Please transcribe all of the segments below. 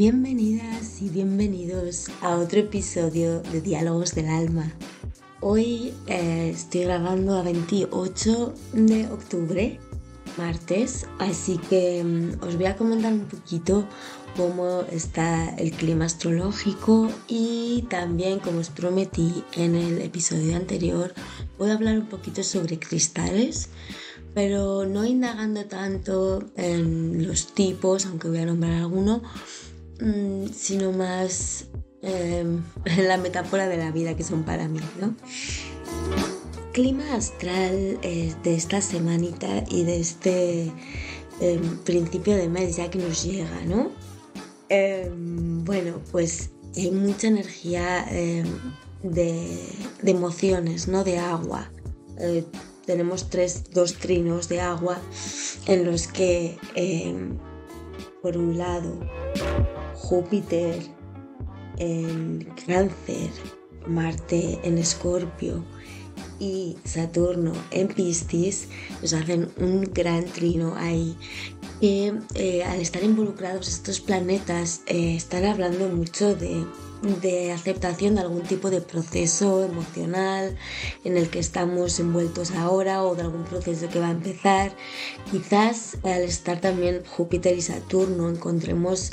Bienvenidas y bienvenidos a otro episodio de Diálogos del Alma. Hoy estoy grabando a 28 de octubre, martes, así que os voy a comentar un poquito cómo está el clima astrológico y también, como os prometí en el episodio anterior, voy a hablar un poquito sobre cristales, pero no indagando tanto en los tipos, aunque voy a nombrar alguno, sino más en la metáfora de la vida que son para mí, ¿no? Clima astral de esta semanita y de este principio de mes ya que nos llega, ¿no? Bueno, pues hay mucha energía de emociones, ¿no? De agua. Tenemos dos trinos de agua en los que, por un lado, Júpiter en Cáncer, Marte en Escorpio y Saturno en Piscis nos hacen un gran trino ahí que al estar involucrados estos planetas están hablando mucho de aceptación de algún tipo de proceso emocional en el que estamos envueltos ahora o de algún proceso que va a empezar. Quizás al estar también Júpiter y Saturno encontremos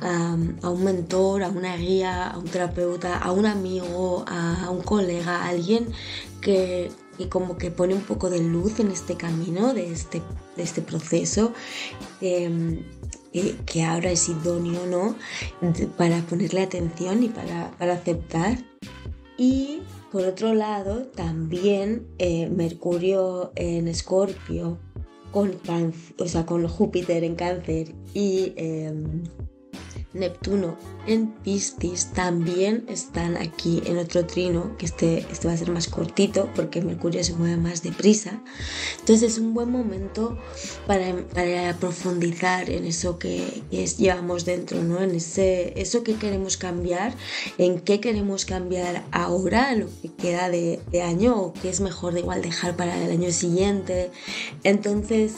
a un mentor, a una guía, a un terapeuta, a un amigo, a un colega, a alguien que como que pone un poco de luz en este camino de este proceso que ahora es idóneo, ¿no? Para ponerle atención y para aceptar. Y por otro lado también Mercurio en Escorpio con Júpiter en Cáncer y Neptuno en Piscis también están aquí en otro trino, que este va a ser más cortito porque Mercurio se mueve más deprisa. Entonces es un buen momento para profundizar en eso que llevamos dentro, ¿no? En eso que queremos cambiar, en qué queremos cambiar ahora, lo que queda de año, o qué es mejor de igual dejar para el año siguiente. Entonces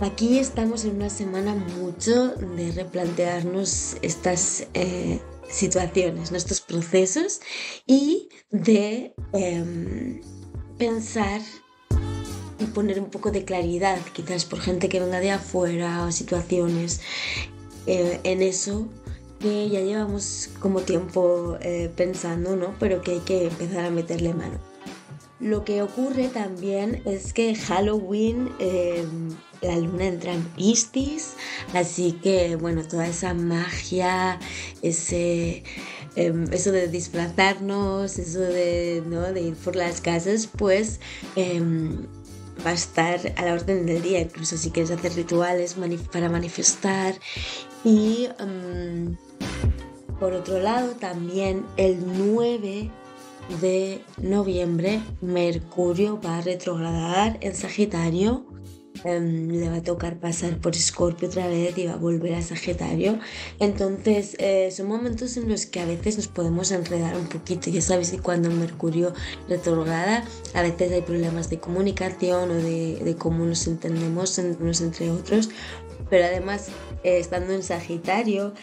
aquí estamos en una semana mucho de replantearnos estas situaciones, estos procesos y de pensar y poner un poco de claridad, quizás por gente que venga de afuera o situaciones en eso que ya llevamos como tiempo pensando, ¿no? Pero que hay que empezar a meterle mano. Lo que ocurre también es que Halloween la luna entra en Piscis, así que bueno, toda esa magia, eso de disfrazarnos, eso de ir por las casas, pues va a estar a la orden del día, incluso si quieres hacer rituales para manifestar. Y por otro lado también el 9 de noviembre Mercurio va a retrogradar en Sagitario, le va a tocar pasar por Escorpio otra vez y va a volver a Sagitario. Entonces son momentos en los que a veces nos podemos enredar un poquito. Ya sabéis que cuando Mercurio retrograda a veces hay problemas de comunicación o de cómo nos entendemos unos entre otros, pero además estando en Sagitario,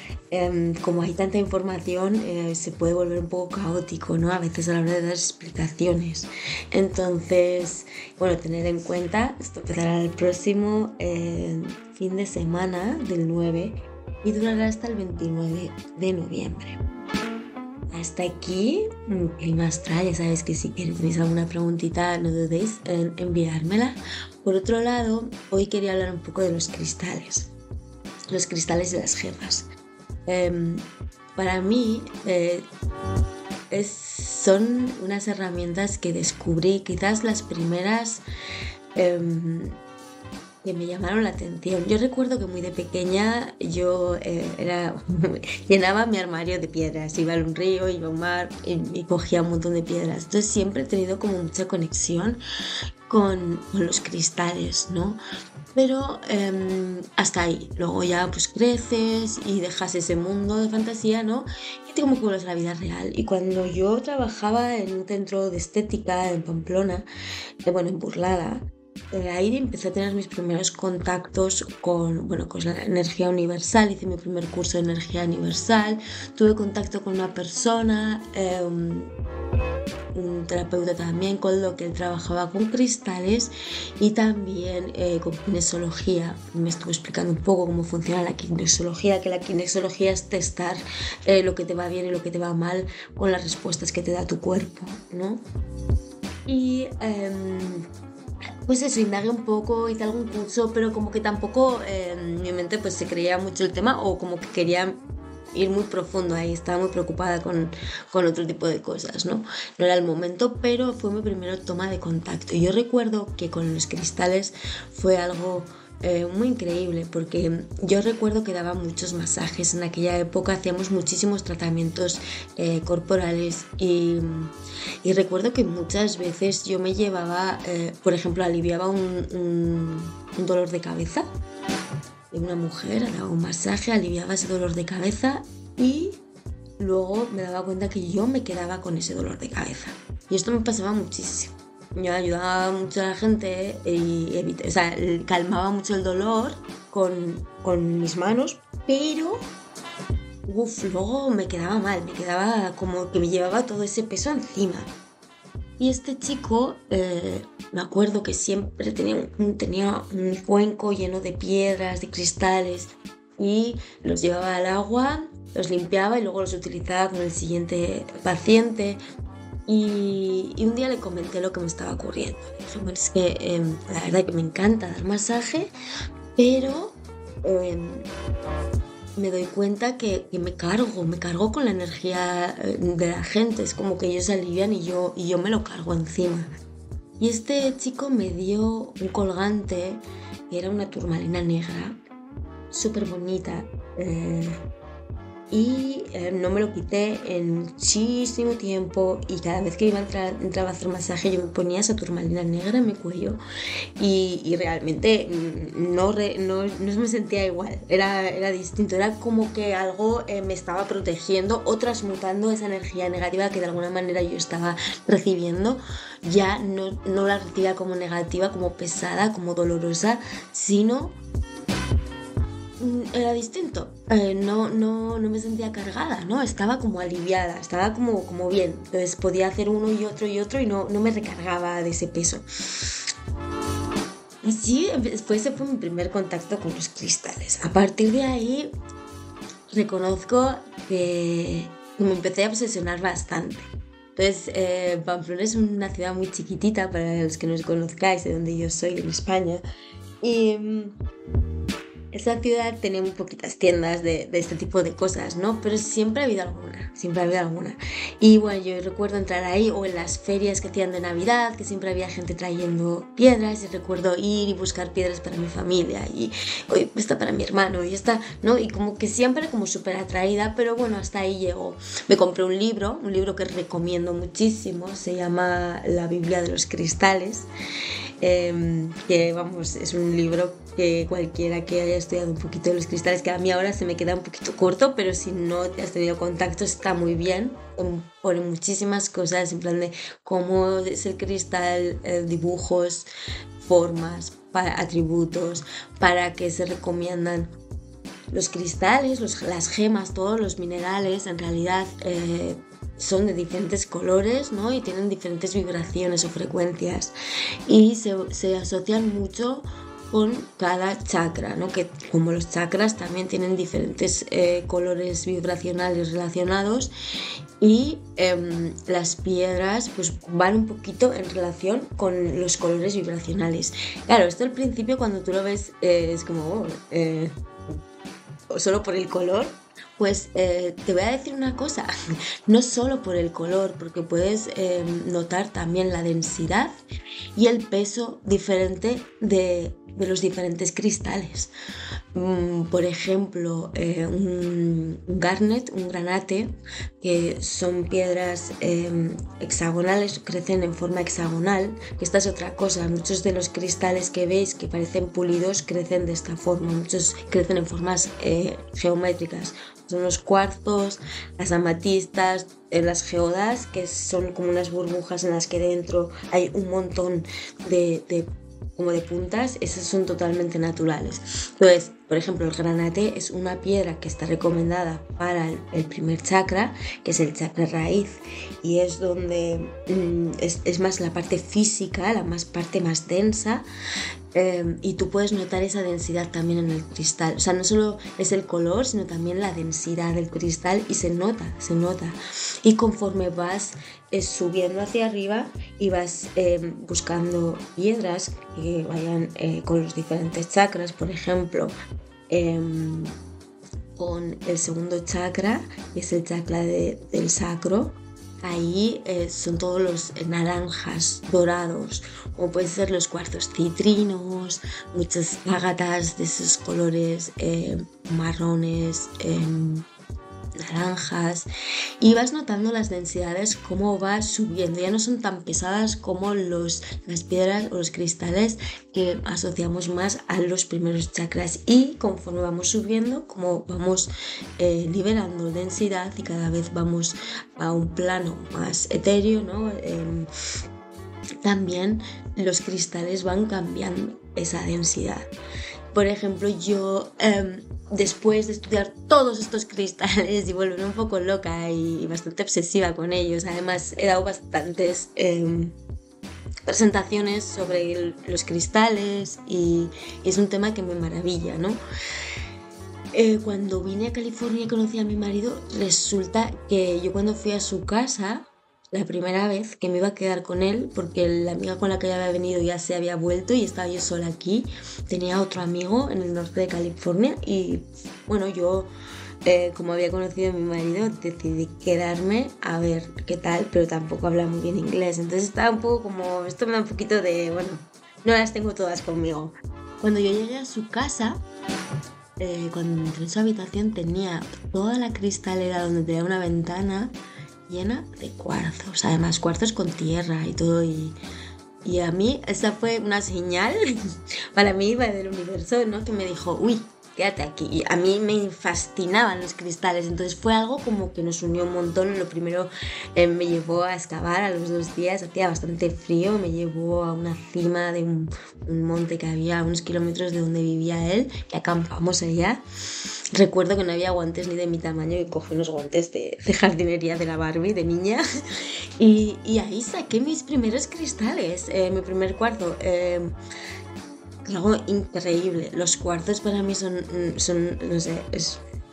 como hay tanta información, se puede volver un poco caótico, ¿no? A veces a la hora de dar explicaciones. Entonces, bueno, tener en cuenta, esto empezará el próximo fin de semana del 9 y durará hasta el 29 de noviembre. Hasta aquí, clima astral. Ya sabéis que si tenéis alguna preguntita no dudéis en enviármela. Por otro lado, hoy quería hablar un poco de los cristales y las gemas. Para mí son unas herramientas que descubrí, quizás las primeras que me llamaron la atención. Yo recuerdo que muy de pequeña yo llenaba mi armario de piedras, iba a un río, iba a un mar y cogía un montón de piedras. Entonces siempre he tenido como mucha conexión con los cristales, ¿no? Pero hasta ahí. Luego ya pues creces y dejas ese mundo de fantasía, ¿no? Y te como que vuelves a la vida real. Y cuando yo trabajaba en un centro de estética en Pamplona, en Burlada, ahí empecé a tener mis primeros contactos con la energía universal. Hice mi primer curso de energía universal, tuve contacto con una persona, un terapeuta también, con lo que él trabajaba con cristales y también con kinesiología. Me estuvo explicando un poco cómo funciona la kinesiología, que la kinesiología es testar lo que te va bien y lo que te va mal con las respuestas que te da tu cuerpo, ¿no? Y pues eso, indagué un poco, hice algún curso, pero como que tampoco en mi mente pues se creía mucho el tema, o como que quería ir muy profundo ahí, estaba muy preocupada con otro tipo de cosas, ¿no? No era el momento, pero fue mi primera toma de contacto. Y yo recuerdo que con los cristales fue algo muy increíble, porque yo recuerdo que daba muchos masajes. En aquella época hacíamos muchísimos tratamientos corporales y recuerdo que muchas veces yo me llevaba, por ejemplo, aliviaba un dolor de cabeza de una mujer, daba un masaje, aliviaba ese dolor de cabeza y luego me daba cuenta que yo me quedaba con ese dolor de cabeza. Y esto me pasaba muchísimo. Yo ayudaba mucho a la gente y calmaba mucho el dolor con mis manos, pero luego me quedaba mal, me quedaba como que me llevaba todo ese peso encima. Y este chico, me acuerdo que siempre tenía un cuenco lleno de piedras, de cristales, y los llevaba al agua, los limpiaba y luego los utilizaba con el siguiente paciente. Y un día le comenté lo que me estaba ocurriendo. Le dije, bueno, es que la verdad que me encanta dar masaje, pero me doy cuenta que me cargo con la energía de la gente. Es como que ellos se alivian y yo me lo cargo encima. Y este chico me dio un colgante que era una turmalina negra, súper bonita, y no me lo quité en muchísimo tiempo, y cada vez que entraba a hacer masaje yo me ponía esa turmalina negra en mi cuello y realmente no me sentía igual, era distinto, era como que algo me estaba protegiendo o transmutando esa energía negativa que de alguna manera yo estaba recibiendo. Ya no la recibía como negativa, como pesada, como dolorosa, sino era distinto. No me sentía cargada, ¿no? Estaba como aliviada, estaba como bien. Entonces podía hacer uno y otro y no me recargaba de ese peso. Así, después ese fue mi primer contacto con los cristales. A partir de ahí, reconozco que me empecé a obsesionar bastante. Entonces, Pamplona es una ciudad muy chiquitita, para los que no os conozcáis, de donde yo soy, en España. Y esta ciudad tenía muy poquitas tiendas de este tipo de cosas, ¿no? Pero siempre ha habido alguna. Y bueno, yo recuerdo entrar ahí, o en las ferias que hacían de Navidad, que siempre había gente trayendo piedras, y recuerdo ir y buscar piedras para mi familia, y oye, esta para mi hermano, y esta, ¿no? Y como que siempre como súper atraída, pero bueno, hasta ahí llegó. Me compré un libro que recomiendo muchísimo, se llama La Biblia de los Cristales, que vamos, es un libro que cualquiera que haya estudiado un poquito de los cristales, que a mí ahora se me queda un poquito corto, pero si no te has tenido contacto está muy bien. Pone muchísimas cosas en plan de cómo es el cristal, dibujos, formas, atributos, para qué se recomiendan los cristales, las gemas, todos los minerales. En realidad son de diferentes colores, ¿no? Y tienen diferentes vibraciones o frecuencias, y se asocian mucho con cada chakra, ¿no? Que como los chakras también tienen diferentes colores vibracionales relacionados, y las piedras pues van un poquito en relación con los colores vibracionales. Claro, esto al principio cuando tú lo ves es como solo por el color. Pues te voy a decir una cosa, no solo por el color, porque puedes notar también la densidad y el peso diferente de los diferentes cristales. Por ejemplo, un garnet, un granate, que son piedras hexagonales, crecen en forma hexagonal, que esta es otra cosa. Muchos de los cristales que veis que parecen pulidos crecen de esta forma, muchos crecen en formas geométricas. Son los cuarzos, las amatistas, las geodas, que son como unas burbujas en las que dentro hay un montón de como de puntas, esas son totalmente naturales. Entonces, por ejemplo, el granate es una piedra que está recomendada para el primer chakra, que es el chakra raíz, y es donde es más la parte física, parte más densa, y tú puedes notar esa densidad también en el cristal. O sea, no solo es el color, sino también la densidad del cristal, y se nota. Y conforme vas subiendo hacia arriba y vas buscando piedras que vayan con los diferentes chakras, por ejemplo, con el segundo chakra, que es el chakra del sacro. Ahí son todos los naranjas, dorados, o pueden ser los cuarzos citrinos, muchas ágatas de esos colores marrones, naranjas, y vas notando las densidades cómo va subiendo. Ya no son tan pesadas como las piedras o los cristales que asociamos más a los primeros chakras, y conforme vamos subiendo, como vamos liberando densidad y cada vez vamos a un plano más etéreo, ¿no? También los cristales van cambiando esa densidad. Por ejemplo, yo después de estudiar todos estos cristales y volverme un poco loca y bastante obsesiva con ellos, además he dado bastantes presentaciones sobre los cristales y es un tema que me maravilla, ¿no? Cuando vine a California y conocí a mi marido, resulta que yo cuando fui a su casa, la primera vez que me iba a quedar con él, porque la amiga con la que ya había venido ya se había vuelto y estaba yo sola aquí, tenía otro amigo en el norte de California, y bueno, yo como había conocido a mi marido, decidí quedarme a ver qué tal, pero tampoco hablaba muy bien inglés, entonces estaba un poco como, esto me da un poquito de, bueno, no las tengo todas conmigo. Cuando yo llegué a su casa, cuando entré en su habitación, tenía toda la cristalera donde tenía una ventana llena de cuarzos, además cuarzos con tierra y todo, y a mí esa fue una señal para mí del universo, ¿no? Que me dijo, uy, quédate aquí. Y a mí me fascinaban los cristales, entonces fue algo como que nos unió un montón. Lo primero me llevó a excavar a los 2 días, hacía bastante frío, me llevó a una cima de un monte que había a unos kilómetros de donde vivía él, que acampamos allá. Recuerdo que no había guantes ni de mi tamaño y cogí unos guantes de jardinería de la Barbie de niña y ahí saqué mis primeros cristales, mi primer cuarzo. Algo increíble. Los cuarzos para mí son no sé,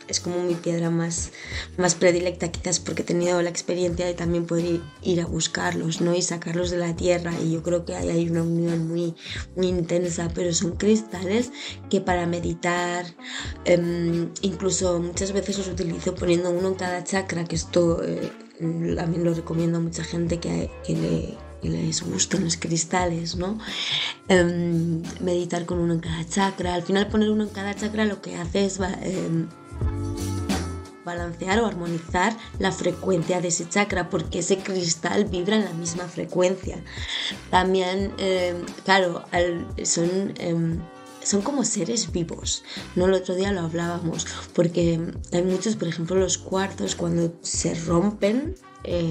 es como mi piedra más predilecta, quizás porque he tenido la experiencia de también poder ir a buscarlos, ¿no? Y sacarlos de la tierra, y yo creo que hay una unión muy intensa, pero son cristales que para meditar, incluso muchas veces los utilizo poniendo uno en cada chakra, que esto también lo recomiendo a mucha gente que les gusten los cristales, ¿no? Meditar con uno en cada chakra. Al final, poner uno en cada chakra lo que hace es balancear o armonizar la frecuencia de ese chakra, porque ese cristal vibra en la misma frecuencia. También, claro, son como seres vivos, ¿no? El otro día lo hablábamos, porque hay muchos, por ejemplo, los cuarzos, cuando se rompen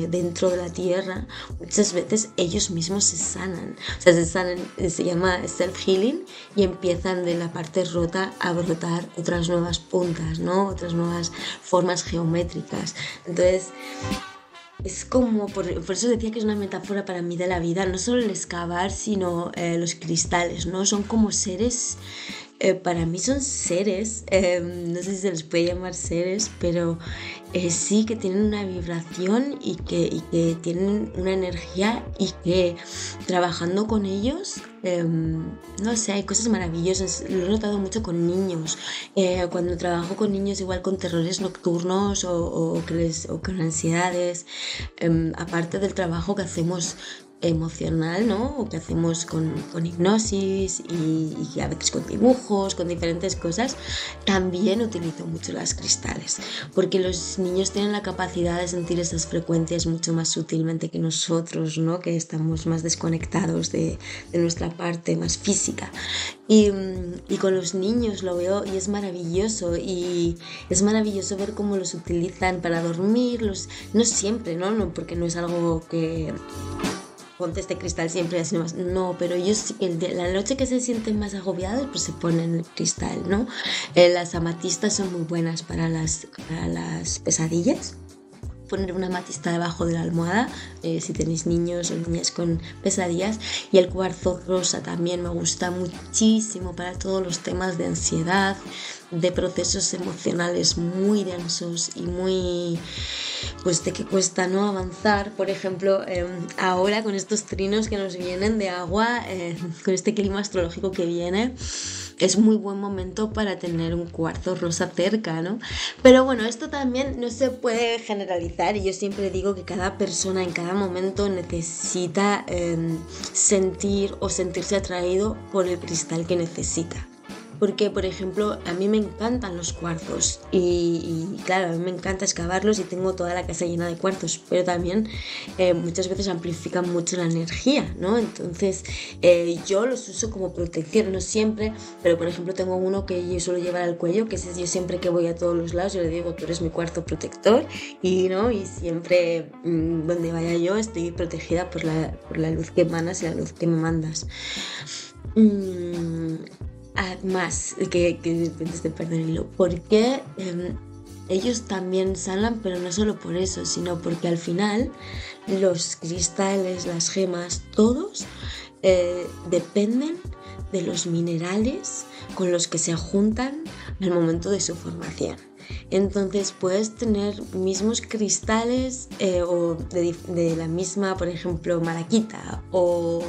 dentro de la tierra, muchas veces ellos mismos se sanan, o sea, se llama self-healing, y empiezan de la parte rota a brotar otras nuevas puntas, ¿no? Otras nuevas formas geométricas. Entonces, es como, por eso decía que es una metáfora para mí de la vida, no solo el excavar, sino los cristales, ¿no? Son como seres, para mí son seres, no sé si se les puede llamar seres, pero sí que tienen una vibración y que tienen una energía, y que trabajando con ellos, no sé, hay cosas maravillosas. Lo he notado mucho con niños, cuando trabajo con niños igual con terrores nocturnos o con ansiedades, aparte del trabajo que hacemos emocional, ¿no? O que hacemos con hipnosis y a veces con dibujos, con diferentes cosas, también utilizo mucho las cristales, porque los niños tienen la capacidad de sentir esas frecuencias mucho más sutilmente que nosotros, ¿no? Que estamos más desconectados de nuestra parte más física. Y con los niños lo veo y es maravilloso, y es maravilloso ver cómo los utilizan para dormir, no siempre, ¿no? Porque no es algo que ponte este cristal siempre así más. No, pero ellos sí que la noche que se sienten más agobiados, pues se ponen el cristal, ¿no? Las amatistas son muy buenas para las pesadillas. Poner una amatista debajo de la almohada si tenéis niños o niñas con pesadillas, y el cuarzo rosa también me gusta muchísimo para todos los temas de ansiedad, de procesos emocionales muy densos y muy, pues de que cuesta no avanzar. Por ejemplo, ahora con estos trinos que nos vienen de agua, con este clima astrológico que viene, es muy buen momento para tener un cuarzo rosa cerca, ¿no? Pero bueno, esto también no se puede generalizar, y yo siempre digo que cada persona en cada momento necesita sentir o sentirse atraído por el cristal que necesita. Porque, por ejemplo, a mí me encantan los cuarzos y claro, a mí me encanta excavarlos y tengo toda la casa llena de cuarzos, pero también muchas veces amplifican mucho la energía, ¿no? Entonces yo los uso como protección, no siempre, pero por ejemplo tengo uno que yo suelo llevar al cuello, que es yo siempre que voy a todos los lados, yo le digo, tú eres mi cuarzo protector, y ¿no? Y siempre donde vaya yo estoy protegida por la luz que emanas y la luz que me mandas. Más que antes de perder el hilo, porque ellos también sanan, pero no solo por eso, sino porque al final los cristales, las gemas, todos dependen de los minerales con los que se juntan al momento de su formación. Entonces puedes tener mismos cristales o de la misma, por ejemplo, malaquita o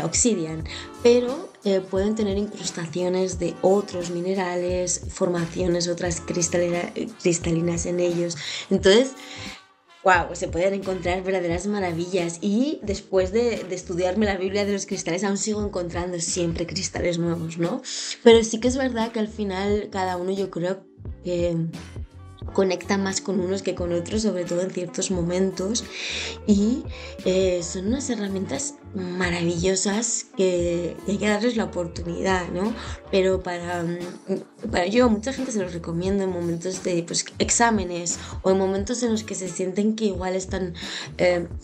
obsidian, pero pueden tener incrustaciones de otros minerales, formaciones, otras cristalinas en ellos. Entonces, wow, se pueden encontrar verdaderas maravillas, y después de estudiarme la Biblia de los cristales aún sigo encontrando siempre cristales nuevos, ¿no? Pero sí que es verdad que al final cada uno, yo creo que conecta más con unos que con otros, sobre todo en ciertos momentos, y son unas herramientas maravillosas que hay que darles la oportunidad, ¿no? Pero para yo a mucha gente se los recomiendo en momentos de exámenes, o en momentos en los que se sienten que igual están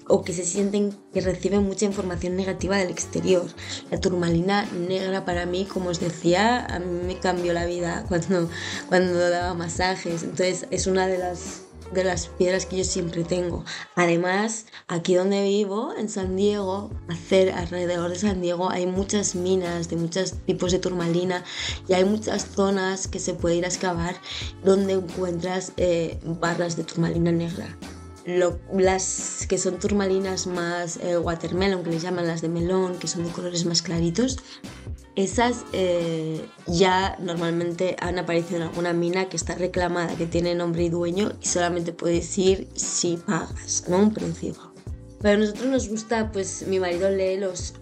o que se sienten que reciben mucha información negativa del exterior. La turmalina negra, para mí, como os decía, a mí me cambió la vida cuando daba masajes. Entonces es una de las piedras que yo siempre tengo. Además, aquí donde vivo, en San Diego, alrededor de San Diego, hay muchas minas de muchos tipos de turmalina, y hay muchas zonas que se puede ir a excavar donde encuentras barras de turmalina negra. Las que son turmalinas más watermelon, que les llaman, las de melón, que son de colores más claritos, esas ya normalmente han aparecido en alguna mina que está reclamada, que tiene nombre y dueño, y solamente puedes ir si pagas, ¿no? Un precio. Pero a nosotros nos gusta, pues mi marido lee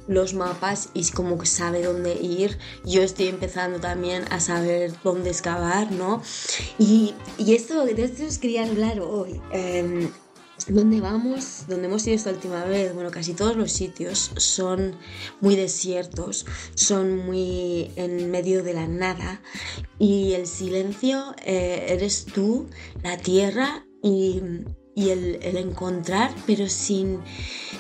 los mapas y es como que sabe dónde ir. Yo estoy empezando también a saber dónde excavar, ¿no? Y de esto os quería hablar hoy. Donde hemos ido esta última vez, bueno, casi todos los sitios son muy desiertos, son muy en medio de la nada, y el silencio eres tú, la tierra y el encontrar, pero sin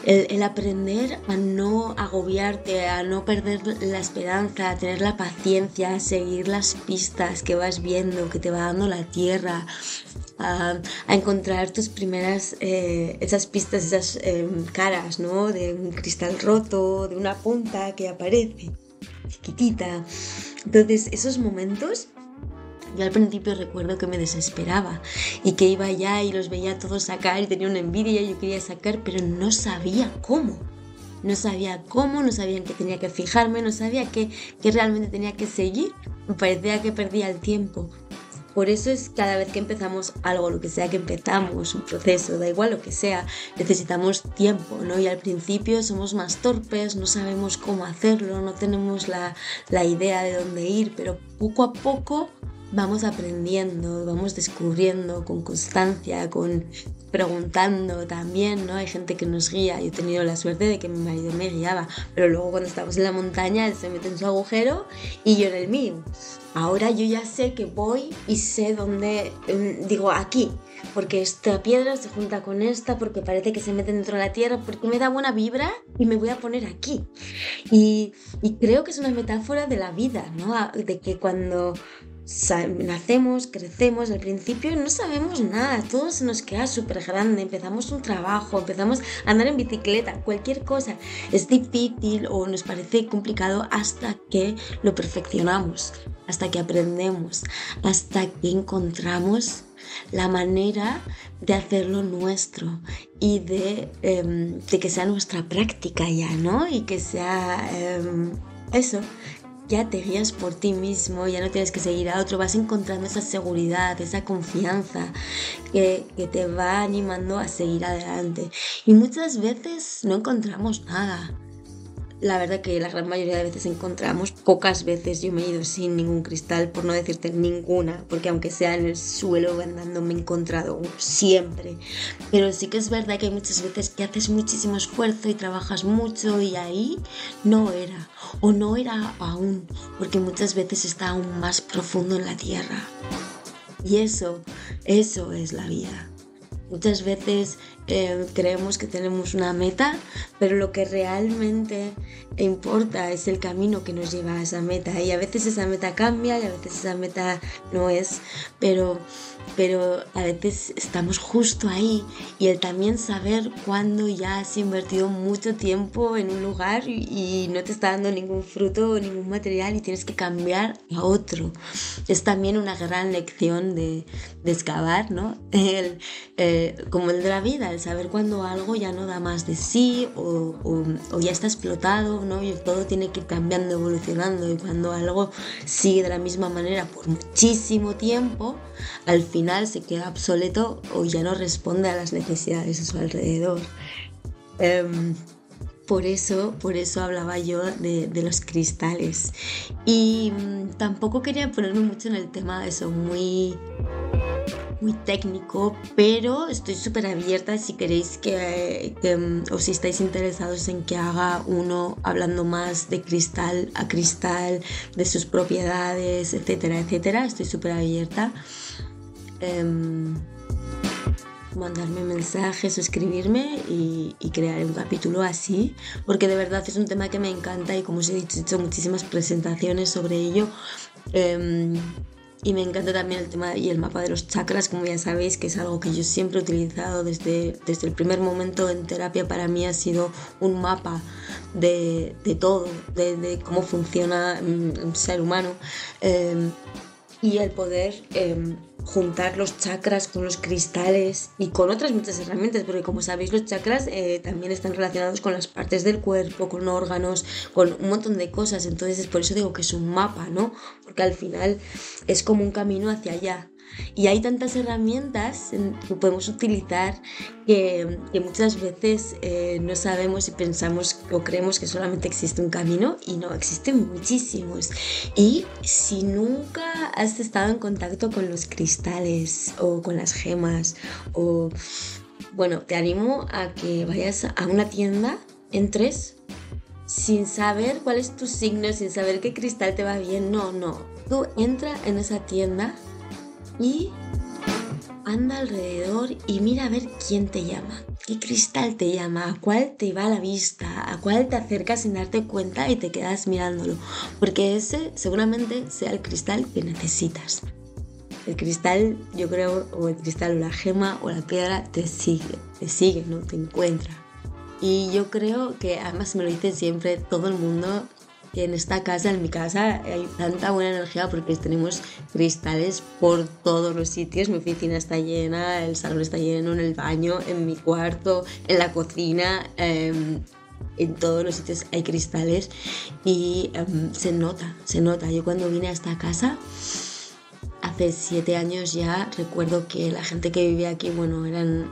el aprender a no agobiarte, a no perder la esperanza, a tener la paciencia, a seguir las pistas que vas viendo, que te va dando la tierra, a encontrar tus primeras, esas pistas, esas caras, ¿no? De un cristal roto, de una punta que aparece, chiquitita. Entonces, esos momentos, yo al principio recuerdo que me desesperaba y que iba allá y los veía todos sacar y tenía una envidia y yo quería sacar, pero no sabía cómo. No sabía en qué tenía que fijarme, no sabía qué realmente tenía que seguir. Me parecía que perdía el tiempo. Por eso es cada vez que empezamos algo, lo que sea que empezamos, un proceso, da igual lo que sea, necesitamos tiempo, ¿no? Y al principio somos más torpes, no sabemos cómo hacerlo, no tenemos la idea de dónde ir, pero poco a poco vamos aprendiendo, vamos descubriendo con constancia, con preguntando también, ¿no? Hay gente que nos guía. Yo he tenido la suerte de que mi marido me guiaba, pero luego cuando estamos en la montaña, él se mete en su agujero y yo en el mío. Ahora yo ya sé que voy y sé dónde, digo, aquí, porque esta piedra se junta con esta, porque parece que se mete dentro de la tierra, porque me da buena vibra y me voy a poner aquí. Y creo que es una metáfora de la vida, ¿no? De que cuando nacemos, crecemos, al principio no sabemos nada, todo se nos queda súper grande, empezamos un trabajo, empezamos a andar en bicicleta, cualquier cosa es difícil o nos parece complicado hasta que lo perfeccionamos, hasta que aprendemos, hasta que encontramos la manera de hacerlo nuestro y de que sea nuestra práctica ya, ¿no? Y que sea eso. Ya te guías por ti mismo, ya no tienes que seguir a otro, vas encontrando esa seguridad, esa confianza que te va animando a seguir adelante. Y muchas veces no encontramos nada. La verdad que la gran mayoría de veces encontramos, pocas veces yo me he ido sin ningún cristal, por no decirte ninguna, porque aunque sea en el suelo andando me he encontrado uno siempre. Pero sí que es verdad que hay muchas veces que haces muchísimo esfuerzo y trabajas mucho y ahí no era, o no era aún, porque muchas veces está aún más profundo en la tierra. Y eso es la vida. Muchas veces creemos que tenemos una meta, pero lo que realmente importa es el camino que nos lleva a esa meta. Y a veces esa meta cambia y a veces esa meta no es, pero a veces estamos justo ahí. Y el también saber cuándo ya has invertido mucho tiempo en un lugar y no te está dando ningún fruto o ningún material y tienes que cambiar a otro. Es también una gran lección de excavar, ¿no? Como el de la vida, el saber cuando algo ya no da más de sí o ya está explotado, ¿no? Y todo tiene que ir cambiando, evolucionando, y cuando algo sigue de la misma manera por muchísimo tiempo, al final se queda obsoleto o ya no responde a las necesidades de su alrededor. Por eso hablaba yo de los cristales. Y tampoco quería ponerme mucho en el tema de eso, muy técnico, pero estoy súper abierta si queréis o si estáis interesados en que haga uno hablando más de cristal a cristal, de sus propiedades, etcétera, etcétera. Estoy súper abierta. Mandarme mensajes o escribirme y crear un capítulo así, porque de verdad es un tema que me encanta y como os he dicho, he hecho muchísimas presentaciones sobre ello. Y me encanta también el tema y el mapa de los chakras, como ya sabéis, que es algo que yo siempre he utilizado desde el primer momento en terapia. Para mí ha sido un mapa de todo, de cómo funciona un ser humano, y el poder juntar los chakras con los cristales y con otras muchas herramientas, porque como sabéis los chakras también están relacionados con las partes del cuerpo, con órganos, con un montón de cosas. Entonces es por eso digo que es un mapa, ¿no? Porque al final es como un camino hacia allá. Y hay tantas herramientas que podemos utilizar que muchas veces no sabemos y pensamos o creemos que solamente existe un camino, y no, existen muchísimos. Y si nunca has estado en contacto con los cristales o con las gemas, bueno, te animo a que vayas a una tienda, entres sin saber cuál es tu signo, sin saber qué cristal te va bien. No, tú entra en esa tienda y anda alrededor y mira a ver quién te llama, qué cristal te llama, a cuál te va la vista, a cuál te acercas sin darte cuenta y te quedas mirándolo, porque ese seguramente sea el cristal que necesitas. El cristal, yo creo, o el cristal o la gema o la piedra te sigue, ¿no? Te encuentra. Y yo creo que, además me lo dicen siempre todo el mundo, que en esta casa, en mi casa, hay tanta buena energía porque tenemos cristales por todos los sitios. Mi oficina está llena, el salón está lleno, en el baño, en mi cuarto, en la cocina, en todos los sitios hay cristales y se nota. Yo cuando vine a esta casa hace 7 años ya recuerdo que la gente que vivía aquí, bueno, vivían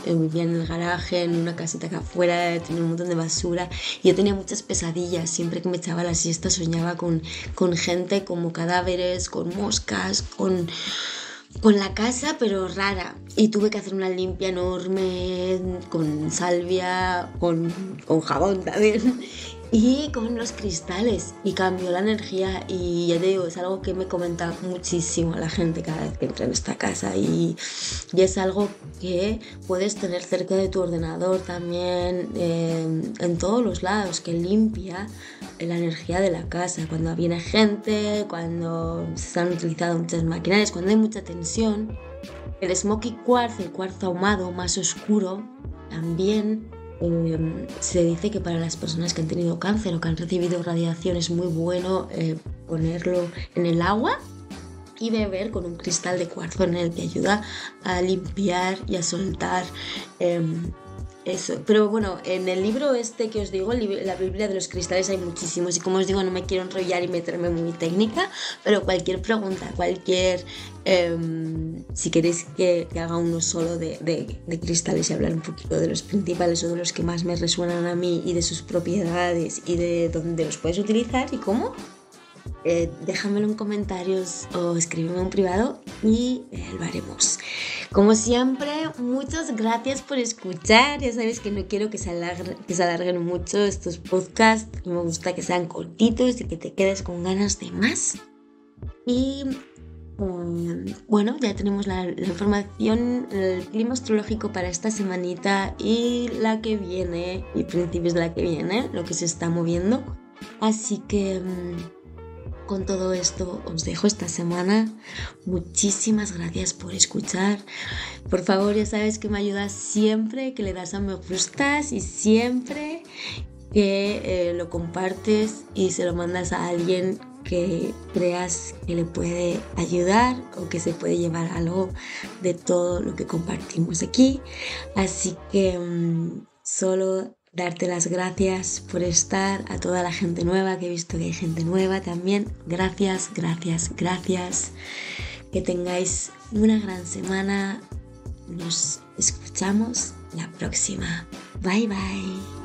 en el garaje, en una casita que afuera, tenía un montón de basura. Y yo tenía muchas pesadillas, siempre que me echaba la siesta soñaba con gente, como cadáveres, con moscas, con la casa, pero rara. Y tuve que hacer una limpia enorme, con salvia, con jabón también. Y con los cristales, y cambió la energía, y ya te digo, es algo que me comenta muchísimo la gente cada vez que entra en esta casa, y es algo que puedes tener cerca de tu ordenador también, en todos los lados, que limpia la energía de la casa, cuando viene gente, cuando se han utilizado muchas maquinarias, cuando hay mucha tensión. El smoky quartz, el cuarzo ahumado más oscuro, también se dice que para las personas que han tenido cáncer o que han recibido radiación es muy bueno ponerlo en el agua y beber con un cristal de cuarzo en el que ayuda a limpiar y a soltar eso. Pero bueno, en el libro este que os digo, la Biblia de los cristales, hay muchísimos, y como os digo, no me quiero enrollar y meterme muy técnica, pero cualquier pregunta, si queréis que haga uno solo de cristales y hablar un poquito de los principales o de los que más me resuenan a mí y de sus propiedades y de dónde los puedes utilizar y cómo, déjamelo en comentarios o escríbeme en privado y lo haremos. Como siempre, muchas gracias por escuchar. Ya sabéis que no quiero que se alarguen mucho estos podcasts, y me gusta que sean cortitos y que te quedes con ganas de más. Y bueno, ya tenemos la información, el clima astrológico para esta semanita y la que viene, y principios de la que viene, lo que se está moviendo. Así que con todo esto os dejo esta semana. Muchísimas gracias por escuchar. Por favor, ya sabes que me ayudas siempre que le das a me gustas, y siempre que lo compartes y se lo mandas a alguien que creas que le puede ayudar o que se puede llevar algo de todo lo que compartimos aquí. Así que solo darte las gracias por estar, a toda la gente nueva, que he visto que hay gente nueva también. Gracias, gracias, gracias. Que tengáis una gran semana. Nos escuchamos la próxima. Bye, bye.